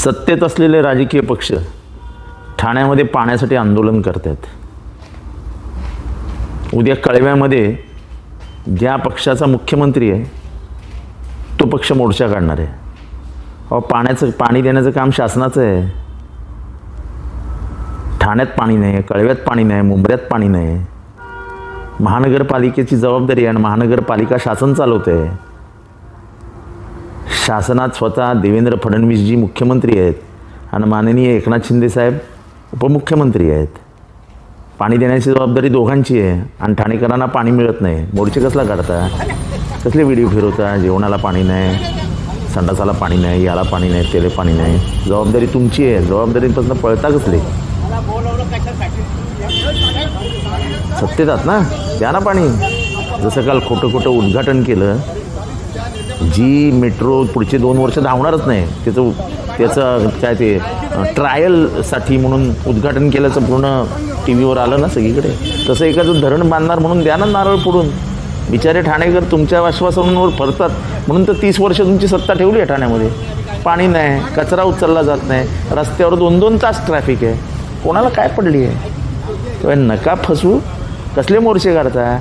सत्तेत असलेले राजकीय पक्ष ठाण्यामध्ये पाण्यासाठी आंदोलन करत आहेत. उद्या कळव्यामध्ये ज्या पक्षाचा मुख्यमंत्री आहे तो पक्ष मोर्चा काढणार आहे. अहो, पाणी देण्याचं काम शासनाचं आहे. ठाण्यात पाणी नाही, कळव्यात पाणी नाही, मुंबईत पाणी नाही. महानगरपालिकेची जबाबदारी आहे आणि महानगरपालिका शासन चालवते. शासनात स्वतः देवेंद्र फडणवीसजी मुख्यमंत्री आहेत आणि माननीय एकनाथ शिंदे साहेब उपमुख्यमंत्री आहेत. पाणी देण्याची जबाबदारी दोघांची आहे आणि ठाणेकरांना पाणी मिळत नाही. मोर्चे कसला काढता, कसले व्हिडिओ फिरवता, जेवणाला पाणी नाही, संडासाला पाणी नाही, याला पाणी नाही, त्याला पाणी नाही. जबाबदारी तुमची आहे. जबाबदारीपासून पळता कसले? सत्तेत आहात ना, द्या ना पाणी. जसं काल खोटं उद्घाटन केलं, जी मेट्रो पुढचे 2 वर्ष धावणारच नाही, त्याचं काय ते ट्रायलसाठी म्हणून उद्घाटन केल्याचं पूर्ण टी व्हीवर आलं ना सगळीकडे. तसं एखादं धरण बांधणार म्हणून द्या ना नारळ फोडून. बिचारे ठाणेकर तुमच्या आश्वासनांवर फरतात म्हणून तर 30 वर्ष तुमची सत्ता ठेवली आहे ठाण्यामध्ये. पाणी नाही, कचरा उचलला जात नाही, रस्त्यावर 2-2 तास ट्रॅफिक आहे. कोणाला काय पडली आहे? नका फसवू. कसले मोर्चे काढता?